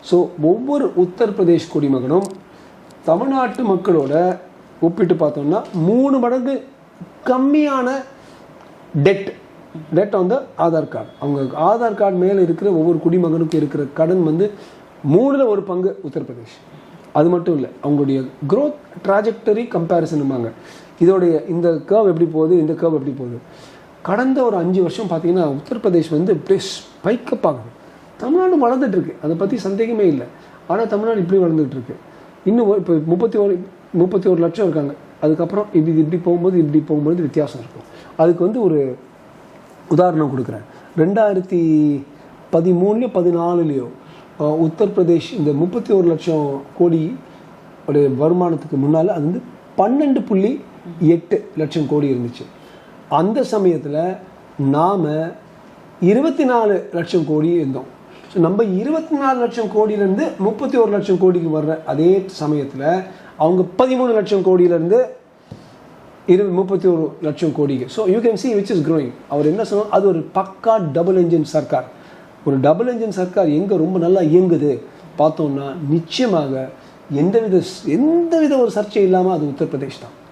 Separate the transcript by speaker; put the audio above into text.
Speaker 1: So ஒவ்வொரு உத்தரப்பிரதேஷ் குடிமகனும் தமிழ்நாட்டு மக்களோட ஒப்பிட்டு பார்த்தோம்னா 3 மடங்கு கம்மியான date on the Aadhaar card. அவங்க ஆதார் கார்டு மேலே இருக்கிற ஒவ்வொரு குடிமகனுக்கும் இருக்கிற கடன் வந்து 3ல் 1 பங்கு உத்தரப்பிரதேஷ். அது மட்டும் இல்லை, அவங்களுடைய க்ரோத் ட்ராஜெக்டரி கம்பேரிசனுமாங்க. இதோடைய இந்த கர்வ் எப்படி போகுது, இந்த கர்வ் எப்படி போகுது. கடந்த ஒரு 5 வருஷம் பார்த்தீங்கன்னா உத்தரப்பிரதேஷ் வந்து இப்படியே ஸ்பைக்கப் ஆகுது. தமிழ்நாடு வளர்ந்துட்டு இருக்கு, அதை பற்றி சந்தேகமே இல்லை. ஆனால் தமிழ்நாடு இப்படி வளர்ந்துட்டு இருக்கு. இன்னும் இப்போ 31 லட்சம் இருக்காங்க. அதுக்கப்புறம் இப்படி போகும்போது வித்தியாசம் இருக்கும். அதுக்கு வந்து ஒரு உதாரணம் கொடுக்குறேன். 2013 14 உத்தரப்பிரதேஷ் இந்த 31 லட்சம் கோடி உடைய வருமானத்துக்கு முன்னால் அது வந்து 12.8 லட்சம் கோடி இருந்துச்சு. அந்த சமயத்தில் நாம் 24 லட்சம் கோடி இருந்தோம். ஸோ நம்ம 24 லட்சம் கோடியிலேருந்து 31 லட்சம் கோடிக்கு வர்ற அதே சமயத்தில் அவங்க 13 லட்சம் கோடியிலேருந்து 31 லட்சம் கோடிக்கு. So you can see which is growing. அவர் என்ன சொன்னார், அது ஒரு பக்கா டபுள் என்ஜின் சர்க்கார். ஒரு டபுள் என்ஜின் சர்க்கார் எங்கே ரொம்ப நல்லா இயங்குது பார்த்தோம்னா நிச்சயமாக எந்தவித ஒரு சர்ச்சை இல்லாமல் அது உத்தரப்பிரதேஷ் தான்.